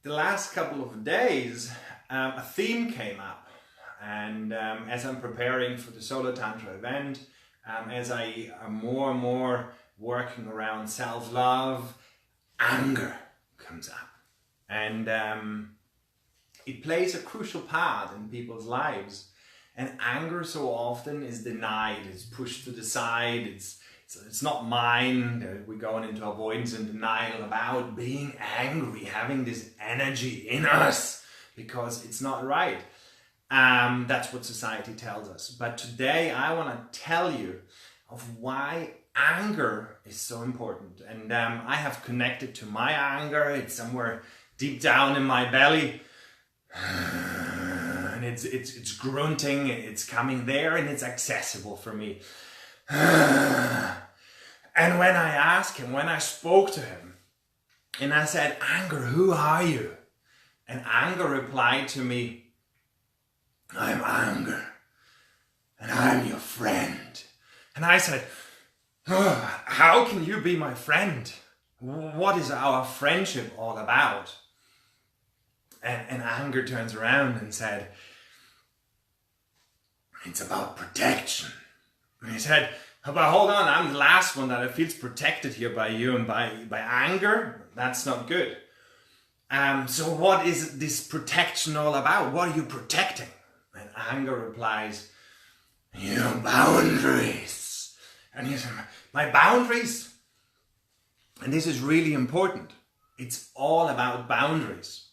the last couple of days, a theme came up, and as I'm preparing for the Solo Tantra event, as I am more and more working around self-love, anger comes up, and it plays a crucial part in people's lives. And anger so often is denied, it's pushed to the side, it's not mine. We're going into avoidance and denial about being angry, having this energy in us, because it's not right. That's what society tells us. But today I want to tell you of why anger is so important. And I have connected to my anger. It's somewhere deep down in my belly. And it's grunting, it's coming there, and it's accessible for me. And when I asked him, when I spoke to him, and I said, "Anger, who are you?" And anger replied to me, "I'm anger, and I'm your friend." And I said, "Oh, how can you be my friend? What is our friendship all about?" And anger turns around and said, "It's about protection." And he said, "But hold on, I'm the last one that feels protected here by you and by anger. That's not good. So what is this protection all about? What are you protecting?" And anger replies, "Your boundaries." And he said, "My boundaries?" And this is really important. It's all about boundaries.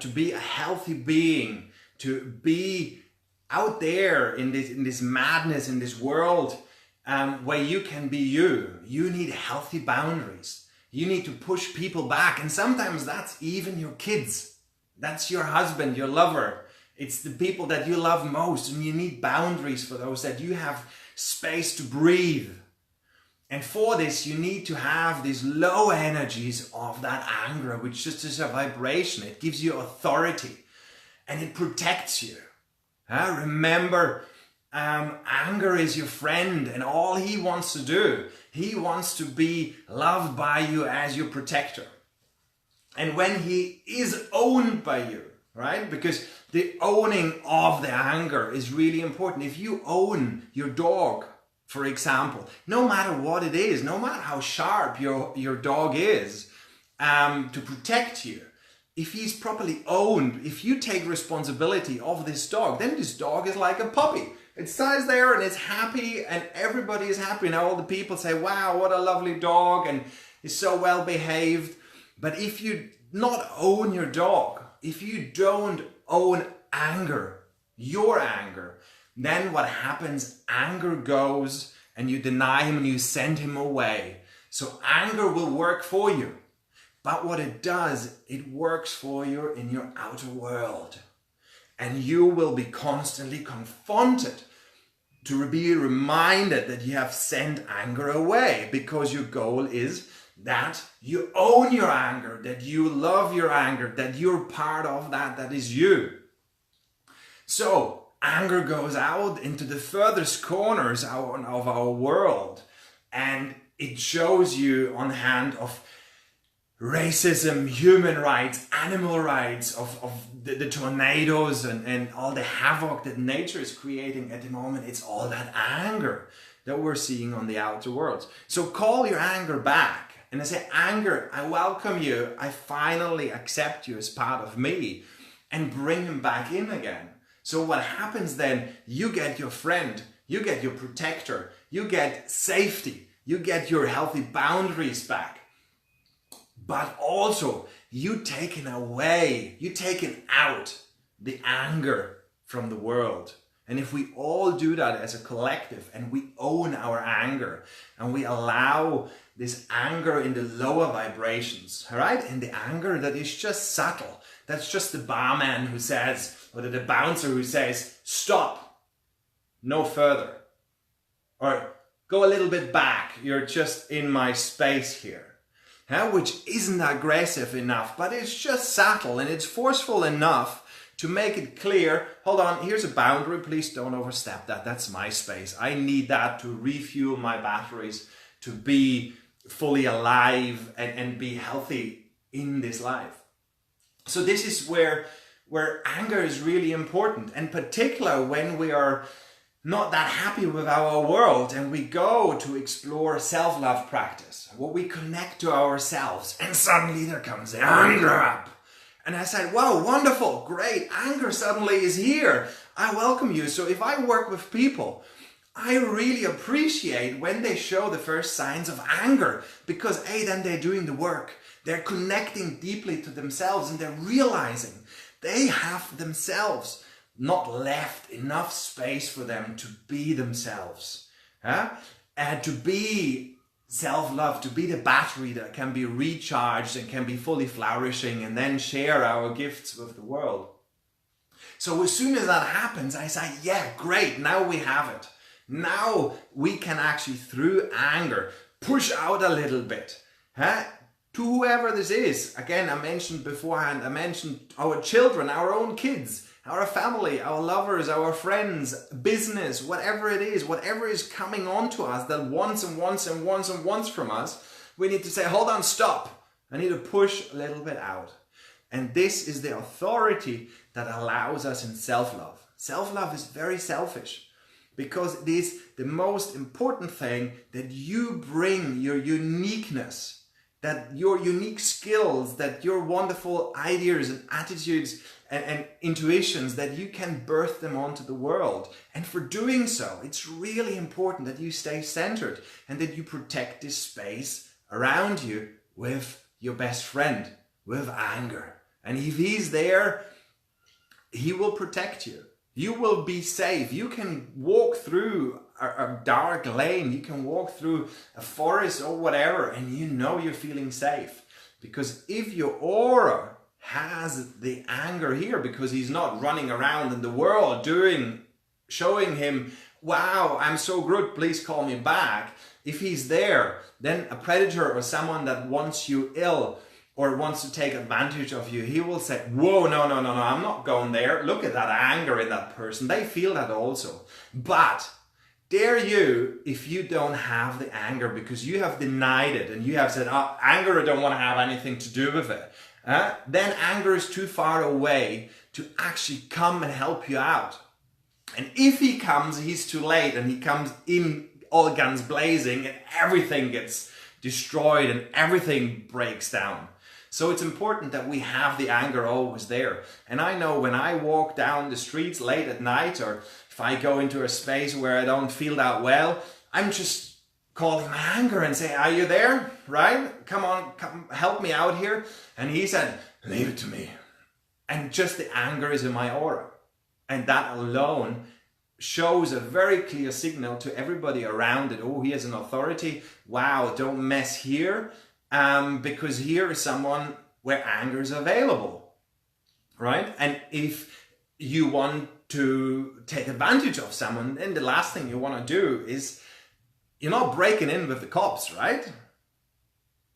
To be a healthy being, to be out there in this madness, in this world where you can be you need healthy boundaries. You need to push people back, and sometimes that's even your kids. That's your husband, your lover. It's the people that you love most, and you need boundaries for those, that you have space to breathe. And for this, you need to have these low energies of that anger, which just is a vibration. It gives you authority and it protects you. Remember, anger is your friend, and all he wants to do, he wants to be loved by you as your protector. And when he is owned by you, right? Because the owning of the anger is really important. If you own your dog, for example, no matter what it is, no matter how sharp your dog is, to protect you, if he's properly owned, if you take responsibility of this dog, then this dog is like a puppy. It stays there and it's happy, and everybody is happy. Now all the people say, "Wow, what a lovely dog, and he's so well behaved." But if you not own your dog, if you don't own anger, your anger, then what happens? Anger goes, and you deny him and you send him away. So anger will work for you. But what it does, it works for you in your outer world. And you will be constantly confronted to be reminded that you have sent anger away, because your goal is that you own your anger, that you love your anger, that you're part of that is you. So anger goes out into the furthest corners of our world, and it shows you on the hand of racism, human rights, animal rights, of the tornadoes and all the havoc that nature is creating at the moment. It's all that anger that we're seeing on the outer world. So call your anger back and I say, "Anger, I welcome you. I finally accept you as part of me," and bring him back in again. So what happens then? You get your friend, you get your protector, you get safety, you get your healthy boundaries back. But also, you taken out the anger from the world. And if we all do that as a collective, and we own our anger, and we allow this anger in the lower vibrations, all right? And the anger that is just subtle, that's just the barman who says, or the bouncer who says, "Stop, no further," or "Go a little bit back, you're just in my space here," which isn't aggressive enough, but it's just subtle and it's forceful enough to make it clear, "Hold on, here's a boundary, please don't overstep that, that's my space. I need that to refuel my batteries, to be fully alive and be healthy in this life." So this is where anger is really important, in particular when we are not that happy with our world and we go to explore self-love practice, where we connect to ourselves, and suddenly there comes the anger up. And I said, wow, wonderful, great, anger suddenly is here. I welcome you. So if I work with people, I really appreciate when they show the first signs of anger, because then they're doing the work. They're connecting deeply to themselves and they're realizing they have themselves not left enough space for them to be themselves. And to be self-love, to be the battery that can be recharged and can be fully flourishing and then share our gifts with the world. So as soon as that happens, I say, yeah, great, now we have it. Now we can actually, through anger, push out a little bit. To whoever this is. Again, I mentioned beforehand, I mentioned our children, our own kids, our family, our lovers, our friends, business, whatever it is, whatever is coming on to us that wants and wants and wants and wants from us, we need to say, hold on, stop. I need to push a little bit out. And this is the authority that allows us in self-love. Self-love is very selfish, because it is the most important thing, that you bring your uniqueness, that your unique skills, that your wonderful ideas and attitudes and intuitions, that you can birth them onto the world. And for doing so, it's really important that you stay centered and that you protect this space around you with your best friend, with anger. And if he's there, he will protect you. You will be safe. You can walk through a dark lane. You can walk through a forest or whatever, and you know you're feeling safe. Because if your aura has the anger here, because he's not running around in the world showing him, wow, I'm so good, please call me back. If he's there, then a predator or someone that wants you ill or wants to take advantage of you, he will say, whoa, no, I'm not going there. Look at that anger in that person. They feel that also. But dare you, if you don't have the anger because you have denied it and you have said, oh, anger, I don't want to have anything to do with it. Then anger is too far away to actually come and help you out. And if he comes, he's too late, and he comes in all guns blazing and everything gets destroyed and everything breaks down. So it's important that we have the anger always there. And I know when I walk down the streets late at night, or if I go into a space where I don't feel that well, I'm just calling my anger and say, are you there? Right? Come on, come help me out here. And he said, leave it to me. And just the anger is in my aura. And that alone shows a very clear signal to everybody around it. Oh, he has an authority. Wow, don't mess here. Because here is someone where anger is available, right? And if you want to take advantage of someone, then the last thing you want to do is, you're not breaking in with the cops, right?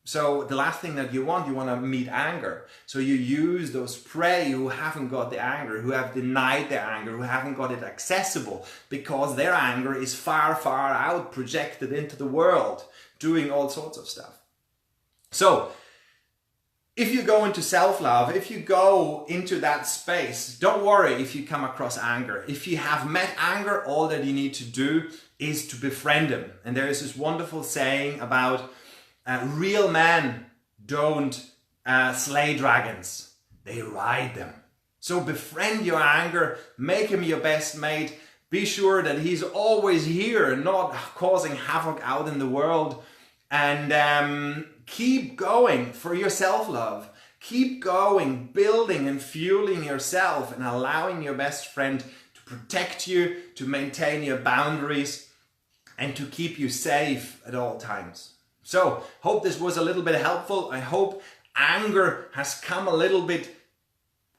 So the last thing that you want to meet anger. So you use those prey who haven't got the anger, who have denied their anger, who haven't got it accessible, because their anger is far, far out, projected into the world, doing all sorts of stuff. So, if you go into self-love, if you go into that space, don't worry if you come across anger. If you have met anger, all that you need to do is to befriend him. And there is this wonderful saying about real men don't slay dragons, they ride them. So befriend your anger, make him your best mate, be sure that he's always here and not causing havoc out in the world. And keep going for your self-love. Keep going, building and fueling yourself and allowing your best friend to protect you, to maintain your boundaries, and to keep you safe at all times. So, hope this was a little bit helpful. I hope anger has come a little bit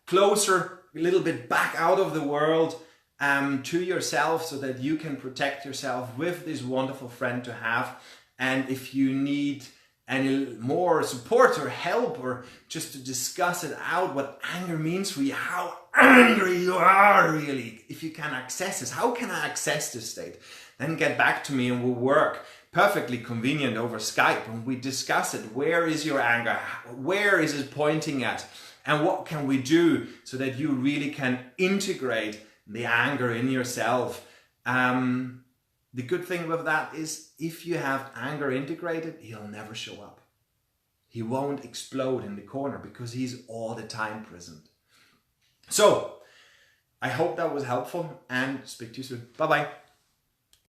closer, a little bit back out of the world to yourself, so that you can protect yourself with this wonderful friend to have. And if you need any more support or help, or just to discuss it out, what anger means for you, how angry you are really, if you can access this, how can I access this state? Then get back to me and we'll work perfectly convenient over Skype and we discuss it. Where is your anger? Where is it pointing at? And what can we do so that you really can integrate the anger in yourself? The good thing with that is if you have anger integrated, he'll never show up. He won't explode in the corner because he's all the time present. So, I hope that was helpful and speak to you soon. Bye-bye.